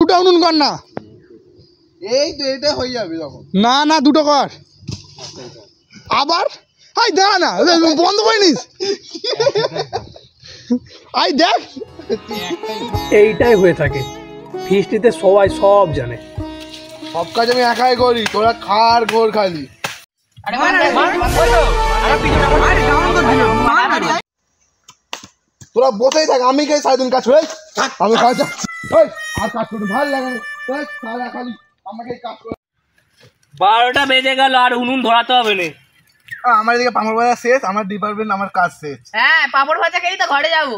দুটো উনুন কর না। এই তো এটা হয়ে যাবে তখন। না না দুটো কর আবার। আই দাঁড়া না, বন্ধ করে নিস। আই দেখ, এইটাই হয়ে থাকে ফিস্টিতে, সবাই সব জানে। সব কাজ আমি একাই করি, তোরা খার ঘোর খালি। তোরা বসেই থাক, আমি খাই সারাদিন কাজ করে। আমি কাজ আর কাজ করতে ভালো লাগে না, খালি আমাকে কাজ করে। 12টা বেজে গেল আর উনুন ধরাতে হবে না। আমার এদিকে পাঁপড় ভাজা শেষ, আমার ডিপার্টমেন্ট আমার কাজ শেষ। হ্যাঁ পাপড় ভাজা খেয়েই তো ঘরে যাবো।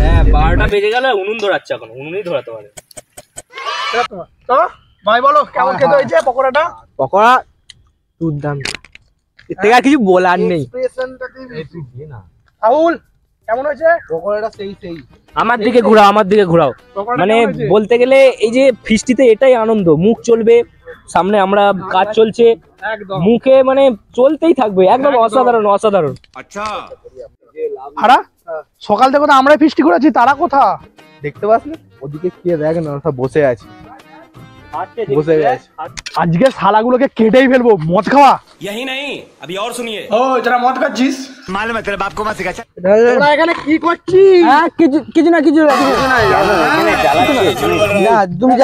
হ্যাঁ 12টা বেজে গেল, উনুন ধরাচ্ছে এখন, উনুনই ধরাতে পারে। তো ভাই বলো কেমন খেতে হয়েছে পকোড়াটা? পকোড়া দুর্দান্ত, এর থেকে আর কিছু বলার নেই। রাহুল কেমন হয়েছে পকোড়াটা? সেই আমার দিকে ঘোরাও, আমার দিকে ঘোরাও। মানে বলতে গেলে এই যে ফিস্টিতে এটাই আনন্দ, মুখ চলবে সামনে, আমরা কাজ চলছে মুখে, মানে চলতেই থাকবে। একদম অসাধারণ অসাধারণ। আচ্ছা আরা সকাল থেকে তো আমরাই ফিস্টি করেছি, তারা কোথা? দেখতে পাস না ওদিকে কে? দেখ না, সব বসে আছে, বসে গেছে। আজকে শালাগুলোকে কেটেই ফেলবো। মদ খাওয়া? यही नहीं, अभी और सुनिए। ও তোরা মদ খাচ্ছিস? मालूम है तेरे बाप को मत सिखा। তোরা এখানে কি করছিস? হ্যাঁ কিছু না তুমি,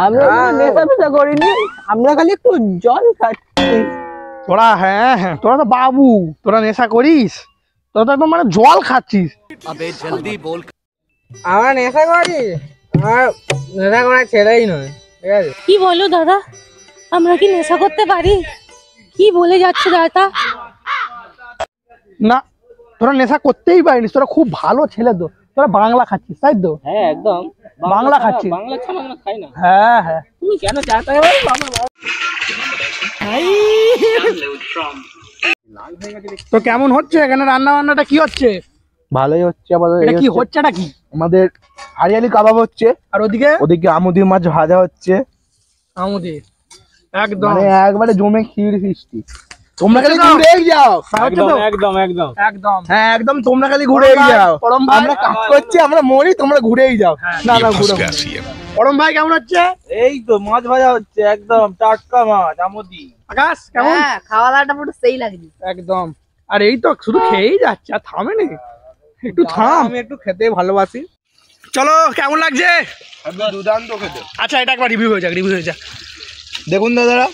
আমরা নেশা ফেশা করিনি, আমরা খালি একটু জল খাচ্ছি। তোরা হ্যাঁ হ্যাঁ তোরা তো বাবু, তোরা নেশা করিস? তোরা তো একদম মানে জল খাচ্ছিস। अबे जल्दी बोल। আমরা নেশা করি, আমার নেশা করা ছেলেই নয়, ঠিক আছে? কি বলো দাদা, আমরা কি নেশা করতে পারি? কি বলে যাচ্ছে দাদা? না তোরা নেশা করতেই পারিস, তোরা খুব ভালো ছেলে তো। তোরা বাংলা খাচ্ছিস তাই তো? হ্যাঁ একদম বাংলা খাচ্ছিস? বাংলা ছাড়া আমরা খাই না। হ্যাঁ হ্যাঁ। তুমি কেন চাটা তো কেমন হচ্ছে এখানে রান্না বান্নাটা? কি হচ্ছে? ভালোই হচ্ছে। এটা কি হচ্ছেটা কি? আমাদের হারিয়ালি কাবাব হচ্ছে, আর ওদিকে ওদিকে আমুদি মাছ ভাজা হচ্ছে। আমাদের একদম মানে একবারে জমে ক্ষীর ফিস্টি। তোমরা খালি ঘুরেই যাও। একদম একদম একদম একদম হ্যাঁ একদম, তোমরা খালি ঘুরেই যাও। পরম ভাই, আমরা কাজ করছি, আমরা মরি, তোমরা ঘুরেই যাও। না না ঘুরে। পরম ভাই কেমন হচ্ছে? এই তো মাছ ভাজা হচ্ছে, একদম টাটকা মাছ আমুদি। আকাশ কেমন? হ্যাঁ খাওয়া দাওয়াটা পুরো সেই লাগছে একদম। আর এই তো শুধু খেয়েই যাচ্ছে, আর থামে নি। একটু থাম, আমি একটু খেতে ভালোবাসি। চলো কেমন লাগছে? একদম দুর্দান্ত খেতে। আচ্ছা এটা একবার রিভিউ হয়ে যাক, রিভিউ হয়ে যাক। দেখুন দাদারা,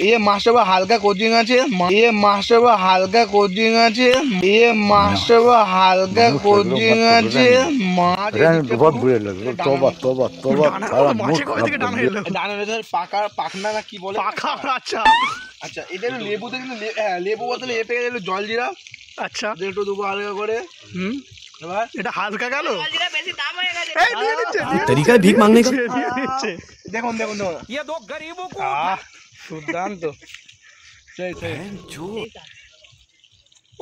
ये मास्टर बा हल्का कोचिंग আছে, ये मास्टर बा हल्का कोचिंग আছে, ये मास्टर बा हल्का कोचिंग আছে। मार बहुत बुरे लगे। तौबा तौबा तौबा, सारा मुंह डाना रे পাকা পাখনা না কি বলে? পাখা। আচ্ছা আচ্ছা, এটা হলো লেবুতে, কিন্তু লেবু বোতলে এ পেয়ে গেল জল জিরা। আচ্ছা একটু দেবো হালকা করে। এবার এটা হালকা গেল। বেশি দাম হয়ে গেছে। এই দিয়ে দিচ্ছে, तरीका है भीख मांगने का। দিয়ে দিচ্ছে। দেখুন দেখুন দেখুন, ये दो गरीबों को দুর্দান্ত। সেই সেই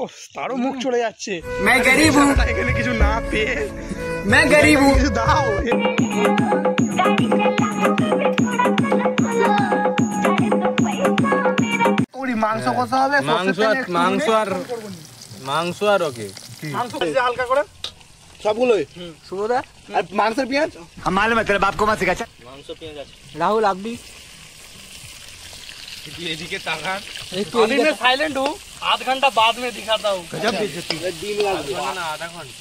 ও তারও মুখ চলে যাচ্ছে। मैं गरीब हूँ, এখানে কিছু না পেয়ে मैं गरीब हूँ। কিছু দাও। ওরি মাংস কষা হবে, মাংস আর ওকে মাংস কষে হালকা করে সবগুলোই শুভদা। আর মাংসের পেঁয়াজ हम मालूम है तेरे बाप को मत सिखा। মাংস পেঁয়াজ আছে। রাহুল আপনি এদিকে তাকান। अभी मैं साइलेंट हूँ, आध घंटा बाद में दिखाता हूँ। না আধা ঘন্টা।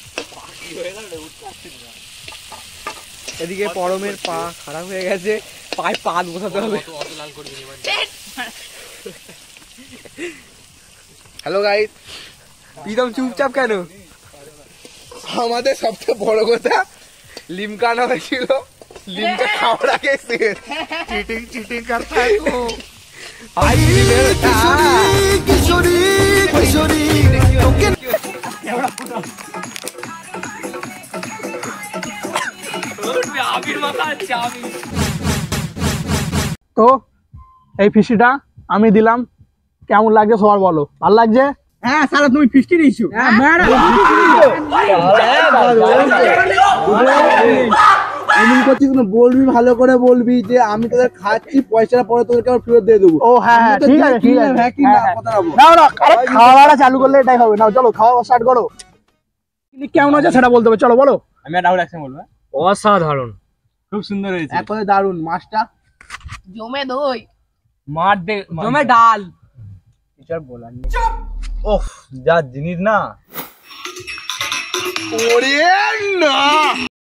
এদিকে পরমের পা খারাপ হয়ে গেছে, পায়ে পাত বসাতে হবে। হ্যালো গাইস, প্রীতম চুপচাপ কেন? আমাদের সবচেয়ে বড় কথা, লিমকা আনা হয়েছিল, লিমকা খাওয়ার আগে চিটিং চিটিং করতে হয় তো। তো এই ফিস্টিটা আমি দিলাম, কেমন লাগছে সবার বলো? ভালো লাগছে? হ্যাঁ সারা তুমি ফিস্টি দিয়েছো। এমন করছিস না, বলবি ভালো করে বলবি যে আমি তোদের খাচ্ছি, পয়সাটা পরে তোদেরকে আবার ফেরত দিয়ে দেবো। ও হ্যাঁ হ্যাঁ ঠিক আছে ঠিক আছে। হ্যাঁ কি না কথা বলবো। নাও না, আরে খাওয়াটা চালু করলে এটাই হবে। নাও চলো খাওয়া স্টার্ট করো। কেমন আছে সেটা বলতে হবে, চলো বলো। আমি রাহুল একসঙ্গে বলবো। অসাধারণ খুব সুন্দর হয়েছে। একবারে দারুন মাছটা। জমে দই। মার দে জমে ডাল। কিছু আর বলার নেই। ওফ যা জিনিস না। ওরে না